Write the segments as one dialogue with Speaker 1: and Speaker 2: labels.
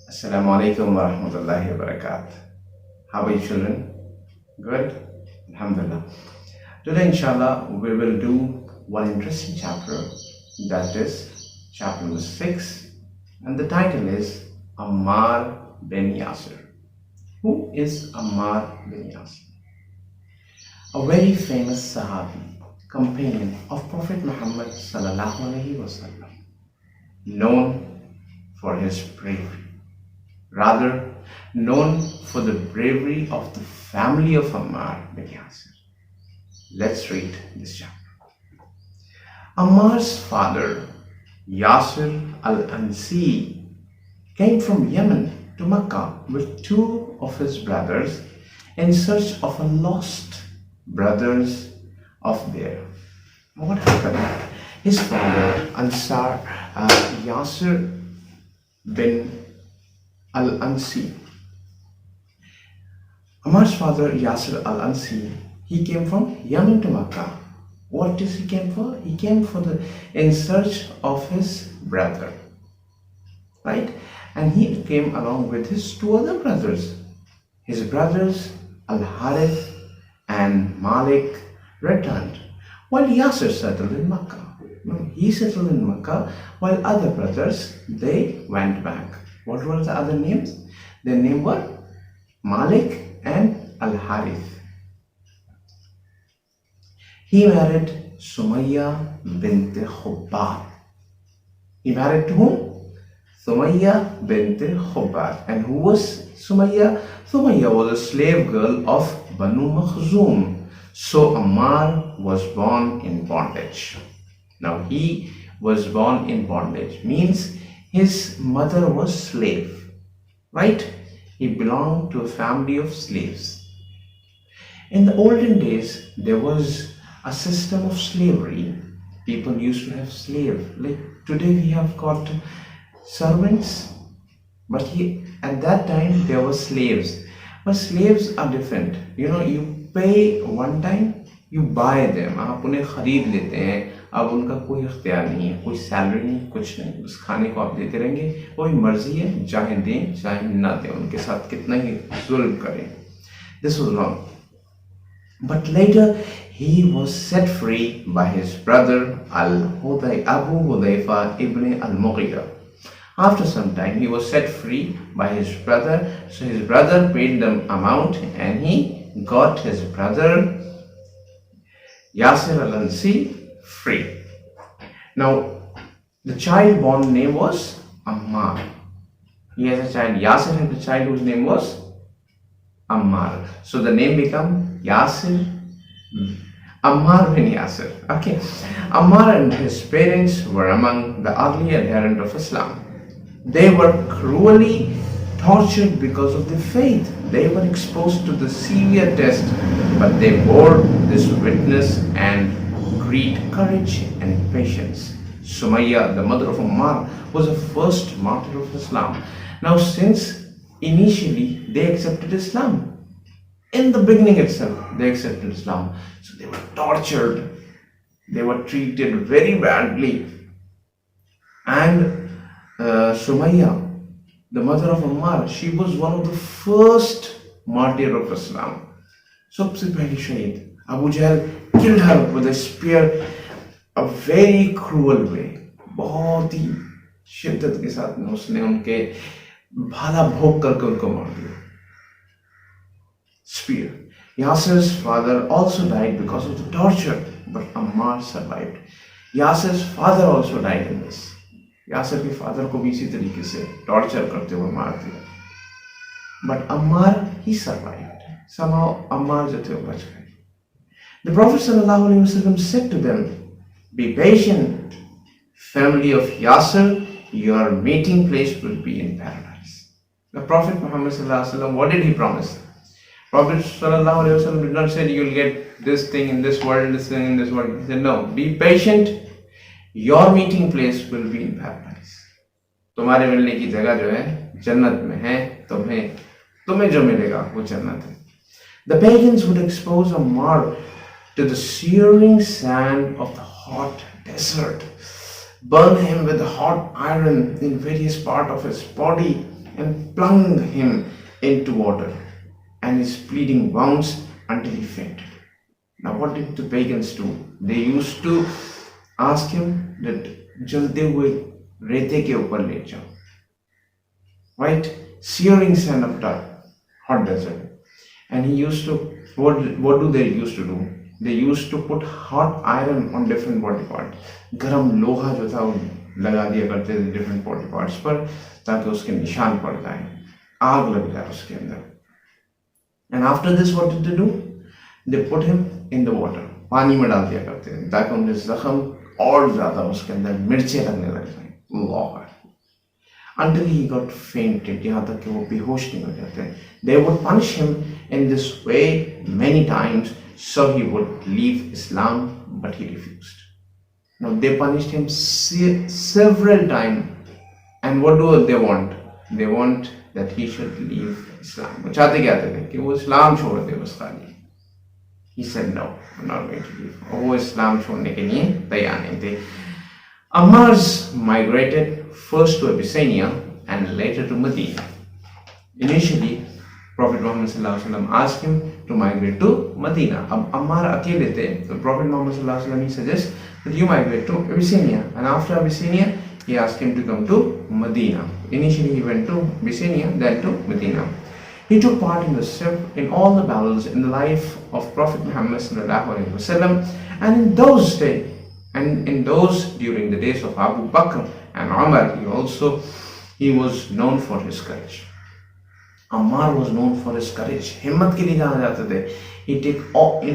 Speaker 1: Assalamu alaikum wa rahmatullahi wa barakatuh. How are you children? Good? Alhamdulillah. Today inshallah we will do one interesting chapter, that is chapter number 6, and the title is Ammar bin Yasir. Who is Ammar bin Yasir? A very famous Sahabi, companion of Prophet Muhammad sallallahu alaihi wasallam, known for his bravery. Rather, known for the bravery of the family of Ammar bin Yasir. Let's read this chapter. Ammar's father, Yasir al-Ansi, came from Yemen to Mecca with two of his brothers in search of a lost brothers of theirs. What happened? His father, Yasir bin al-Ansi. Ammar's father, Yasir al-Ansi, he came from Yemen to Makkah. What does he came for? He came in search of his brother, right? And he came along with his two other brothers. His brothers, Al-Harith and Malik, returned, while Yasir settled in Makkah. He settled in Makkah, while other brothers, they went back. What were the other names? Their name were Malik and Al-Harith. He married Sumayya bint Khubbar. He married to whom? Sumayya bint Khubbar. And who was Sumayya? Sumayya was a slave girl of Banu Makhzum. So Ammar was born in bondage. Now he was born in bondage means his mother was slave, right? He belonged to a family of slaves. In the olden days, there was a system of slavery. People used to have slaves. Like today we have got servants, but at that time there were slaves. But slaves are different. You pay one time, you buy them. आप उन्हें खरीद लेते हैं. अब उनका कोई इख्तियार नहीं है, कोई सैलरी नहीं, कुछ नहीं. उस खाने को आप देते रहेंगे, वही मर्जी है, चाहे दें चाहे ना दें, उनके साथ कितना ही जुल्म करें. This was wrong. But later he was set free by his brother Abu Hudayfa ibn al-Mughira. After some time he was set free by his brother, so his brother paid the amount and he got his brother Yasir al-Ansi free. Now the child born name was Ammar. He has a child, Yasir had a child whose name was Ammar. So the name became Yasir, Ammar bin Yasir. Okay. Ammar and his parents were among the early adherents of Islam. They were cruelly tortured because of their faith. They were exposed to the severe test, but they bore this witness and great courage and patience. Sumayya, the mother of Ammar, was the first martyr of Islam. Now, since initially they accepted Islam, in the beginning itself they accepted Islam, so they were tortured, they were treated very badly. And Sumayya, the mother of Ammar, she was one of the first martyr of Islam. सबसे पहली शहीद. Abu Jahl killed her with a spear, a very cruel way. बहुत ही शिद्दत के साथ में उसने उनके भाला भोग करके उनको मार दिया. Spear. Yasir's father also died because of the torture, but Ammar survived. Yasir's father also died in this. Yasir के फादर को भी इसी तरीके से टॉर्चर करते हुए मार दिया. But Ammar, he survived. Somehow Ammar जो थे वो बच गए. The Prophet sallallahu alaihi wasallam said to them, "Be patient, family of Yasir, your meeting place will be in paradise." The Prophet Muhammad sallallahu alaihi wasallam, what did he promise? Prophet sallallahu alaihi wasallam did not say you'll get this thing in this world, this thing in this world. He said, no, be patient. Your meeting place will be in paradise. तुम्हारे मिलने की जगह जो है जन्नत में है. तुम्हें जो मिलेगा वो जन्नत है. The pagans would expose Ammar to the searing sand of the hot desert, burn him with hot iron in various parts of his body, and plunged him into water, and his bleeding wounds until he fainted. Now, what did the pagans do? They used to ask him that jalde hue rete ke upar le jao, right? Searing sand of the hot desert. And he used to, what do they used to do? They used to put hot iron on different body parts. गरम लोहा जो था वो लगा दिया करते थे different body parts पर, ताकि उसके निशान पड़ जाए, आग लग जाए उसके अंदर. And after this, what did they do? They put him in the water. पानी में डाल दिया करते थे ताकि उनके जख्म और ज्यादा उसके अंदर मिर्चें लगने लग जाएं. अल्लाह. Until he got fainted, यहाँ तक कि वो बेहोश नहीं हो जाते. They would punish him in this way many times, so he would leave Islam, but he refused. Now they punished him several times, and what do they want? They want that he should leave Islam. वो चाहते क्या थे कि वो इस्लाम छोड़ दे बस खाली. He said no, I'm not going to leave. और वो इस्लाम छोड़ने के लिए तैयार नहीं थे. Ammar migrated first to Abyssinia and later to Medina. Initially, Prophet Muhammad sallallahu alaihi wasallam asked him to migrate to Medina. अब Ammar अकेले थे, तो Prophet Muhammad sallallahu alaihi wasallam he suggests that you migrate to Abyssinia, and after Abyssinia, he asked him to come to Medina. Initially, he went to Abyssinia, then to Medina. He took part in all the battles in the life of Prophet Muhammad sallallahu alaihi wasallam, and in those during the days of Abu Bakr and Ammar, he was known for his courage. Ammar was known for his courage. हिम्मत के लिए जाना जाते थे. He took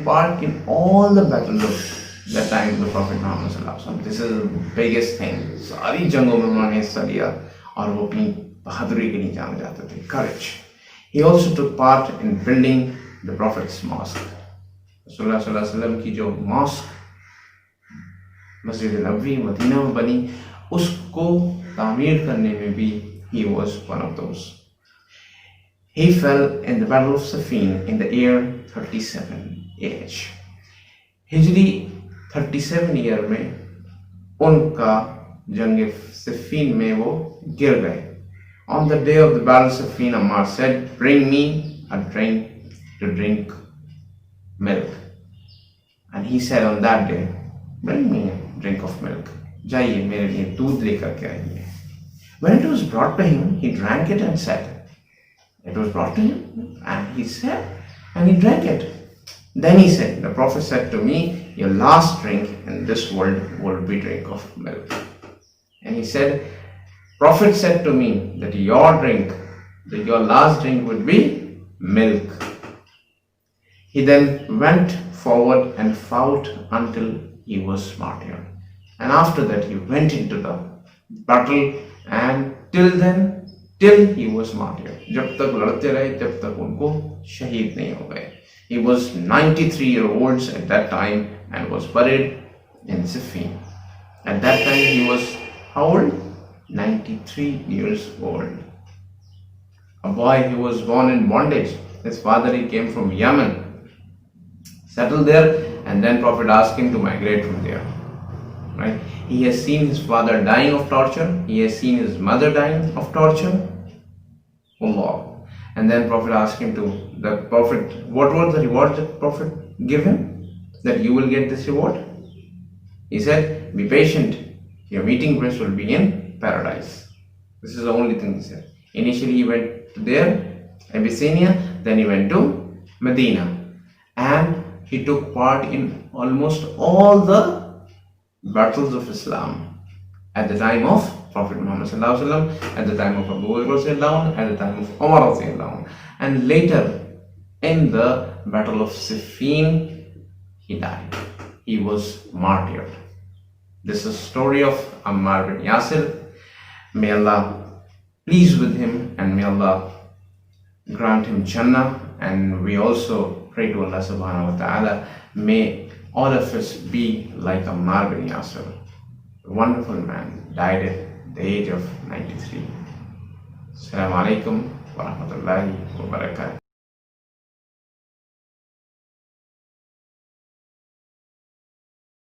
Speaker 1: part in all the battles of that time of the Prophet Muhammad sallallahu alaihi wasallam. This is the biggest thing. सारी जंगों में उन्होंने हिस्सा लिया और वो अपनी बहादुरी के लिए जाने जाते थे. Courage. He also took part in building the Prophet's mosque. Rasulullah sallallahu alaihi wasallam की जो mosque मस्जिद नबवी मदीना में बनी, उसको तामीर करने में भी he was one of those. He fell in the battle of Siffin in the year 37 age. Hijri 37 year में उनका जंग सिफीन में वो गिर गए. On the day of the battle of Siffin, Ammar said, "Bring me a drink to drink milk." And he said on that day, "Bring me a drink of milk. जाइए मेरे लिए दूध लेकर के आइए." When it was brought to him, he drank it and said, it was brought to him and he said, and he drank it. Then he said, the Prophet said to me, your last drink in this world will be drink of milk. And he said, Prophet said to me that your last drink would be milk. He then went forward and fought until he was martyred. And after that he went into the battle, and till he was martyred. जब तक लड़ते रहे जब तक उनको शहीद नहीं हो गए. He was 93 years old at that time and was buried in Siffin. At that time he was how old? 93 years old. A boy who was born in bondage. His father, he came from Yemen, settled there, and then Prophet asked him to migrate from there. Right? He has seen his father dying of torture. He has seen his mother dying of torture. Allah. And then Prophet asked him what was the reward that Prophet gave him? That you will get this reward? He said, be patient. Your meeting place will be in paradise. This is the only thing he said. Initially he went to there, Abyssinia, then he went to Medina. And he took part in almost all the battles of Islam at the time of Prophet Muhammad sallallahu alaihi wasallam, at the time of Abu Bakr, at the time of Umar, and later in the battle of Siffin he died. He was martyred. This is the story of Ammar bin Yasir. May Allah please with him and may Allah grant him Jannah, and we also pray to Allah subhanahu wa ta'ala, may all of us be like Ammar bin Yasir, a wonderful man, died at the age of 93. Assalamu alaikum wa rahmatullahi wa barakatuh.